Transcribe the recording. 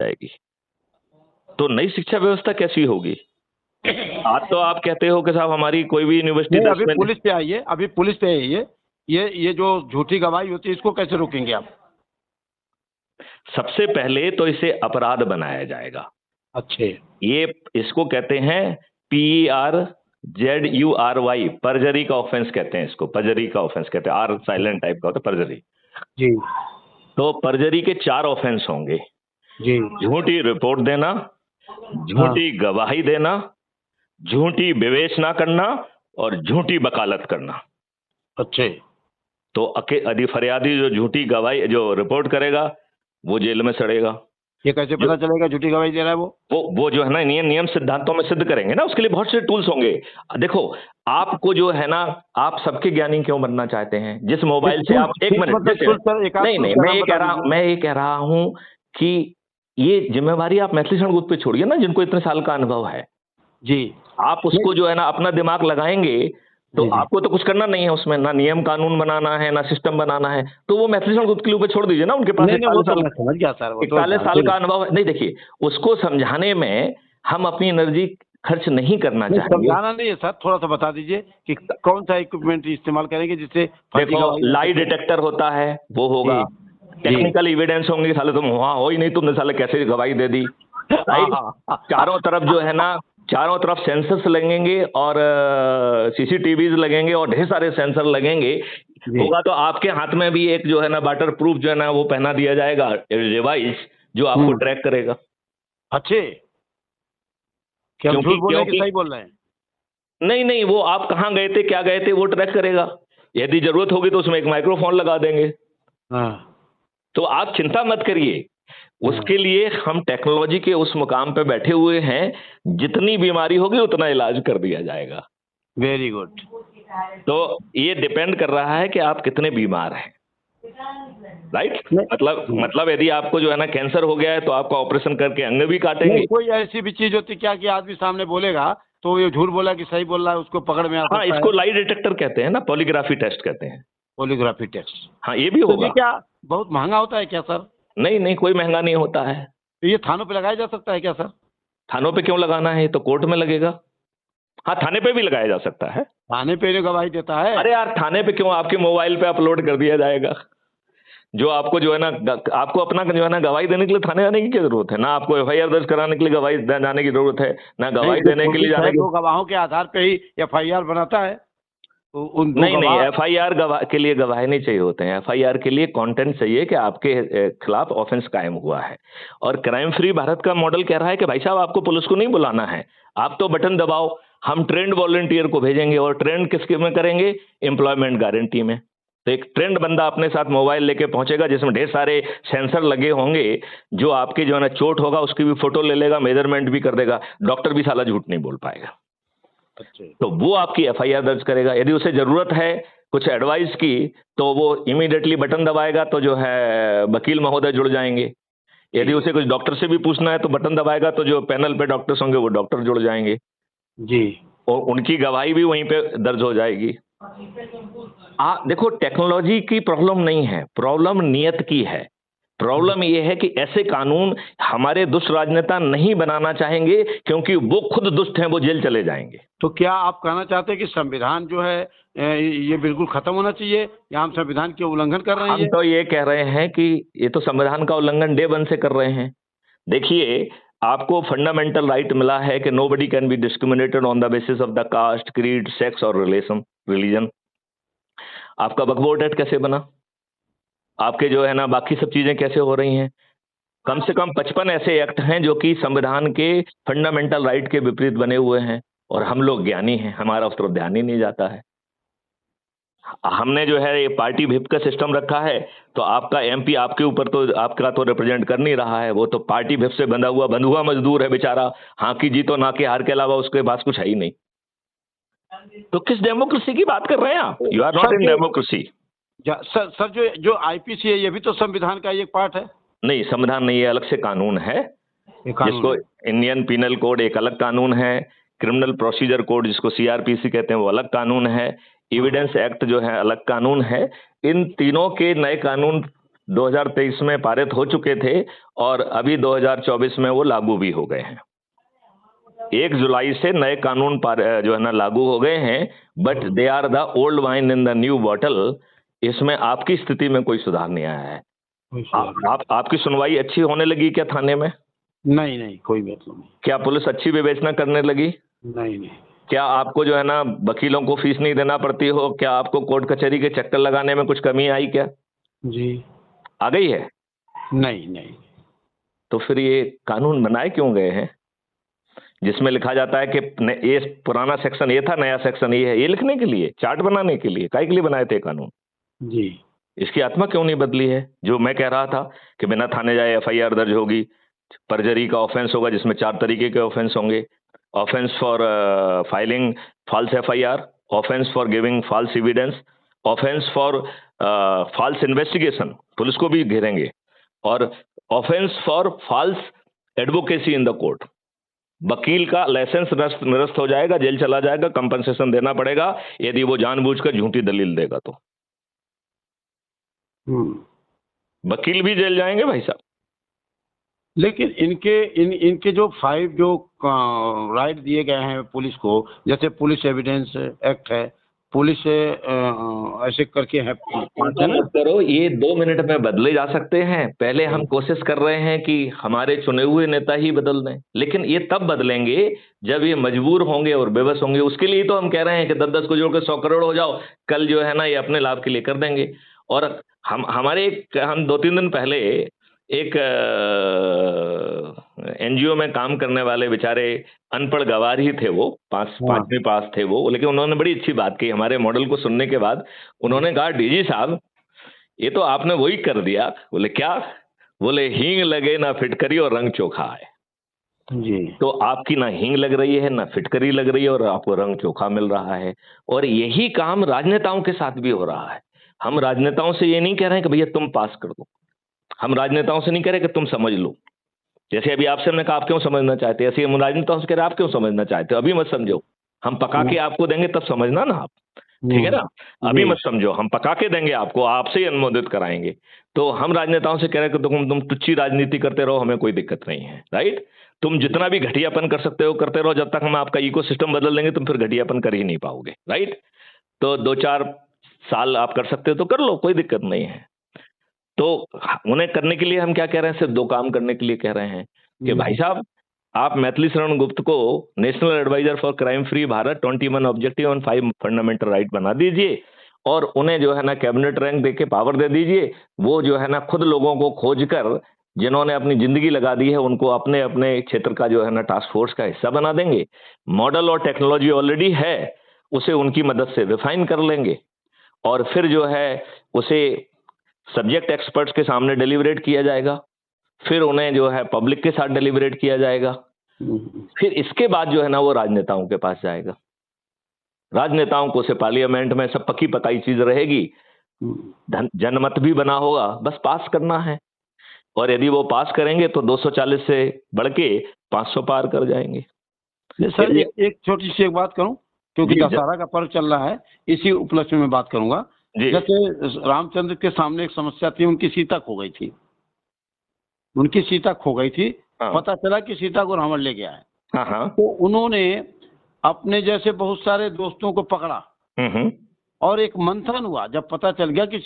जाएगी। तो नई शिक्षा व्यवस्था कैसी होगी? आज तो आप कहते हो कि साहब हमारी कोई भी यूनिवर्सिटी नहीं, 10 अभी में पुलिस पे आइए, अभी पुलिस पे आइए। ये जो झूठी गवाही होती है इसको कैसे रोकेंगे आप? सबसे पहले तो इसे अपराध बनाया जाएगा। अच्छे। ये इसको कहते हैं PERZURY, परजरी का ऑफेंस कहते हैं इसको, परजरी का ऑफेंस कहते हैं, आर साइलेंट टाइप का होता है परजरी। जी तो परजरी के 4 ऑफेंस होंगे। जी। झूठी रिपोर्ट देना, हाँ। झूठी गवाही देना, झूठी विवेचना करना और झूठी वकालत करना। अच्छे। तो फरियादी जो झूठी गवाही जो रिपोर्ट करेगा वो जेल में सड़ेगा। ये कैसे जो पता चलेगा झूठी गवाही दे रहा है वो? वो जो है ना नियम सिद्धांतों में सिद्ध करेंगे ना, उसके लिए बहुत से टूल्स होंगे। देखो, आपको जो है ना, आप सबके ज्ञानी क्यों बनना चाहते हैं? जिस मोबाइल से आप एक मिनट मतलब नहीं नहीं, मैं ये कह रहा हूं कि ये जिम्मेवारी आप मैथिली शरण पे छोड़िए ना, जिनको इतने साल का अनुभव है। जी। आप उसको जो है ना अपना दिमाग लगाएंगे तो जी, जी। आपको तो कुछ करना नहीं है उसमें, ना नियम कानून बनाना है ना सिस्टम बनाना है। तो वो मैथिली शरण के ऊपर छोड़ दीजिए ना, उनके पास नहीं नहीं, वो 41 तो साल मैं समझ गया सर, वो तो 41 साल जानते का हैं। अनुभव है। नहीं देखिए, उसको समझाने में हम अपनी एनर्जी खर्च नहीं करना नहीं, चाहेंगे। समझाना नहीं है सर, थोड़ा सा बता दीजिए कि कौन सा इक्विपमेंट इस्तेमाल करेंगे जिससे फर्जी देखो, गवाही ना लाई सके? डिटेक्टर होता है, वो होगा। जी जी। टेक्निकल एविडेंस होंगे, साले तुम वहां हो ही नहीं, तुमने साले कैसे गवाही दे दी? हाँ राइट। हाँ। चारों तरफ जो है ना, चारों तरफ सेंसर्स लगेंगे और CCTVs लगेंगे और ढेर सारे सेंसर लगेंगे। जी होगा तो आपके हाथ में भी एक जो है ना वाटर प्रूफ जो है ना वो पहना दिया जाएगा डिवाइस, जो आपको ट्रैक करेगा। अच्छे। कि हम क्योंकि झूठ बोल रहे हैं कि क्योंकि सही बोल रहे हैं? नहीं नहीं, वो आप कहाँ गए थे क्या गए थे वो ट्रैक करेगा। यदि जरूरत होगी तो उसमें एक माइक्रोफोन लगा देंगे। हाँ तो आप चिंता मत करिए, हाँ। उसके लिए हम टेक्नोलॉजी के उस मुकाम पे बैठे हुए हैं, जितनी बीमारी होगी उतना इलाज कर दिया जाएगा। Very good. तो ये डिपेंड कर रहा है कि आप कितने बीमार हैं। राइट। मतलब यदि आपको जो है ना कैंसर हो गया है तो आपका ऑपरेशन करके अंग भी काटेंगे। नहीं, कोई ऐसी भी चीज होती क्या कि आदमी सामने बोलेगा तो ये झूठ बोला कि सही बोल रहा है, उसको पकड़ में आ हाँ, सकता है? इसको लाई डिटेक्टर कहते हैं ना, पॉलीग्राफी टेस्ट कहते हैं। Polygraphy test. हाँ, ये भी तो ये होगा। क्या बहुत महंगा होता है क्या सर? नहीं नहीं, कोई महंगा नहीं होता है। तो ये थानों पे लगाया जा सकता है क्या सर? थानों पे क्यों लगाना है? ये तो कोर्ट में लगेगा। हाँ, थाने पे भी लगाया जा सकता है। थाने पे जो गवाही देता है? अरे यार, थाने पे क्यों, आपके मोबाइल पे अपलोड कर दिया जाएगा। जो आपको जो है ना आपको अपना जो है ना गवाही देने के लिए थाने आने की क्या जरूरत है? ना आपको FIR दर्ज कराने के लिए गवाही जाने की जरूरत है, ना नहीं, गवाही जो देने के लिए पुलिस जाने है की। दो गवाहों के आधार पे ही FIR बनाता है। तो उन दो नहीं नहीं, गवाह। FIR गवाह के लिए गवाही नहीं चाहिए होते हैं। FIR के लिए कंटेंट चाहिए कि आपके खिलाफ ऑफेंस कायम हुआ है। और क्राइम फ्री भारत का मॉडल कह रहा है कि भाई साहब आपको पुलिस को नहीं बुलाना है, आप तो बटन दबाओ, हम ट्रेंड वॉलंटियर को भेजेंगे। और ट्रेंड किसके में करेंगे? एम्प्लॉयमेंट गारंटी में। तो एक ट्रेंड बंदा अपने साथ मोबाइल लेके पहुंचेगा जिसमें ढेर सारे सेंसर लगे होंगे, जो आपकी जो है ना चोट होगा उसकी भी फोटो ले लेगा, मेजरमेंट भी कर देगा। डॉक्टर भी साला झूठ नहीं बोल पाएगा। अच्छा। तो वो आपकी FIR दर्ज करेगा। यदि उसे जरूरत है कुछ एडवाइस की तो वो इमीडिएटली बटन दबाएगा तो जो है वकील महोदय जुड़ जाएंगे। यदि उसे कुछ डॉक्टर से भी पूछना है तो बटन दबाएगा तो जो पैनल पे डॉक्टर्स होंगे वो डॉक्टर जुड़ जाएंगे जी। और उनकी गवाही भी वहीं पे दर्ज हो जाएगी। देखो, टेक्नोलॉजी की प्रॉब्लम नहीं है, प्रॉब्लम नियत की है। प्रॉब्लम यह है कि ऐसे कानून हमारे दुष्ट राजनेता नहीं बनाना चाहेंगे, क्योंकि वो खुद दुष्ट हैं, वो जेल चले जाएंगे। तो क्या आप कहना चाहते हैं कि संविधान जो है ये बिल्कुल खत्म होना चाहिए, या हम संविधान के उल्लंघन कर रहे हम हैं? तो ये कह रहे हैं कि ये तो संविधान का उल्लंघन डे वन से कर रहे हैं। देखिए, आपको फंडामेंटल राइट मिला है कि nobody can be discriminated on the basis of the caste, creed, sex और रिलीजन। आपका वक्फ बोर्ड एक्ट कैसे बना? आपके जो है ना बाकी सब चीजें कैसे हो रही हैं? कम से कम 55 ऐसे एक्ट हैं जो कि संविधान के फंडामेंटल राइट के विपरीत बने हुए हैं, और हम लोग ज्ञानी हैं, हमारा उस तरफ ध्यान ही नहीं जाता है। हमने जो है ये पार्टी व्हिप का सिस्टम रखा है, तो आपका MP आपके ऊपर तो आपका तो रिप्रेजेंट कर नहीं रहा है, वो तो पार्टी व्हिप से बंधा हुआ मजदूर है बेचारा। हाँ की जीतो ना के हार के अलावा उसके पास कुछ है ही नहीं। तो किस डेमोक्रेसी की बात कर रहे हैं आप? You are not in democracy. Sir जो IPC है ये भी तो संविधान का एक पार्ट है। नहीं, संविधान नहीं है, अलग से कानून है। जिसको इंडियन पिनल कोड एक अलग कानून है, क्रिमिनल प्रोसीजर कोड जिसको CRPC कहते हैं वो अलग कानून है, एविडेंस एक्ट जो है अलग कानून है। इन तीनों के नए कानून 2023 में पारित हो चुके थे और अभी 2024 में वो लागू भी हो गए हैं। 1 जुलाई से नए कानून जो है ना लागू हो गए हैं, but they are the old wine in the new bottle. इसमें आपकी स्थिति में कोई सुधार नहीं आया है। आपकी सुनवाई अच्छी होने लगी क्या थाने में? नहीं नहीं, कोई मतलब नहीं। क्या पुलिस अच्छी विवेचना करने लगी? नहीं नहीं। क्या आपको जो है ना वकीलों को फीस नहीं देना पड़ती हो? क्या आपको कोर्ट कचहरी के चक्कर लगाने में कुछ कमी आई क्या? जी। आ गई है? नहीं नहीं। तो फिर ये कानून बनाए क्यों गए हैं जिसमें लिखा जाता है कि ये पुराना सेक्शन ये था, नया सेक्शन ये है? ये लिखने के लिए, चार्ट बनाने के लिए, काहे के लिए बनाए थे कानून? जी। इसकी आत्मा क्यों नहीं बदली है? जो मैं कह रहा था कि बिना थाने जाए एफआईआर दर्ज होगी, परजरी का ऑफेंस होगा जिसमें 4 तरीके के ऑफेंस होंगे। Offence for filing false FIR, offence for giving false evidence, offence for false investigation, police को भी घेरेंगे, और offence for false advocacy in the court. वकील का लाइसेंस निरस्त हो जाएगा, जेल चला जाएगा, कंपनसेशन देना पड़ेगा यदि वो जानबूझकर झूठी दलील देगा तो। वकील भी जेल जाएंगे भाई साहब। लेकिन इनके जो 5 जो राइट दिए गए हैं पुलिस को, जैसे पुलिस एविडेंस एक्ट है, पुलिस ऐसे करके है, मत करो, ये 2 मिनट में बदले जा सकते हैं। पहले हम कोशिश कर रहे हैं कि हमारे चुने हुए नेता ही बदल दें, लेकिन ये तब बदलेंगे जब ये मजबूर होंगे और बेबस होंगे। उसके लिए तो हम कह रहे हैं कि 10-10 को जोड़ के 100 करोड़ हो जाओ, कल जो है ना ये अपने लाभ के लिए कर देंगे। और हम 2-3 दिन पहले एक एनजीओ में काम करने वाले बेचारे अनपढ़ गवार ही थे, वो 5वीं पास थे वो, लेकिन उन्होंने बड़ी अच्छी बात की। हमारे मॉडल को सुनने के बाद उन्होंने कहा, डीजी साहब ये तो आपने वही कर दिया। बोले क्या? बोले हींग लगे ना फिटकरी और रंग चोखा है। जी। तो आपकी ना हींग लग रही है ना फिटकरी लग रही है और आपको रंग चोखा मिल रहा है। और यही काम राजनेताओं के साथ भी हो रहा है। हम राजनेताओं से ये नहीं कह रहे हैं कि भैया तुम पास कर दो, हम राजनेताओं से नहीं कह रहे कि तुम समझ लो। जैसे अभी आपसे हमने कहा आप क्यों समझना चाहते, ऐसे हम राजनेताओं से कह रहे आप क्यों समझना चाहते हो, अभी मत समझो, हम पका के आपको देंगे तब समझना ना आप, ठीक है ना? अभी मत समझो, हम पका के देंगे आपको, आपसे ही अनुमोदित कराएंगे। तो हम राजनेताओं से कह रहे हैं कि तुम तुच्छी राजनीति करते रहो, हमें कोई दिक्कत नहीं है, राइट? तुम जितना भी घटियापन कर सकते हो करते रहो, जब तक हम आपका इकोसिस्टम बदल देंगे तुम फिर घटियापन कर ही नहीं पाओगे, राइट? तो 2-4 साल आप कर सकते हो तो कर लो, कोई दिक्कत नहीं है। तो उन्हें करने के लिए हम क्या कह रहे हैं, सिर्फ 2 काम करने के लिए कह रहे हैं कि भाई साहब आप मैथिली शरण गुप्त को national adviser for crime free Bharat 21 objective और 5 फंडामेंटल राइट बना दीजिए और उन्हें जो है ना कैबिनेट रैंक देके पावर दे दीजिए। वो जो है ना खुद लोगों को खोज कर, जिन्होंने अपनी जिंदगी लगा दी है, उनको अपने अपने क्षेत्र का जो है ना टास्क फोर्स का हिस्सा बना देंगे। मॉडल और टेक्नोलॉजी ऑलरेडी है, उसे उनकी मदद से रिफाइन कर लेंगे और फिर जो है उसे सब्जेक्ट एक्सपर्ट्स के सामने डिलीवरेट किया जाएगा, फिर उन्हें जो है पब्लिक के साथ डिलीवरेट किया जाएगा, फिर इसके बाद जो है ना वो राजनेताओं के पास जाएगा। राजनेताओं को से पार्लियामेंट में सब पकी पकाई चीज रहेगी, जनमत भी बना होगा, बस पास करना है। और यदि वो पास करेंगे तो 240 से बढ़ के 500 पार कर जाएंगे। सर एक छोटी सी एक बात करूं, क्योंकि दशहरा का पर्व चल रहा है, इसी उपलक्ष्य में बात करूंगा। जैसे रामचंद्र के सामने एक समस्या थी, उनकी सीता खो गई थी, हाँ। पता चला कि सीता को रावण ले गया है। हाँ। तो उन्होंने अपने जैसे बहुत सारे दोस्तों को पकड़ा और एक मंथन हुआ, जब पता चल गया कि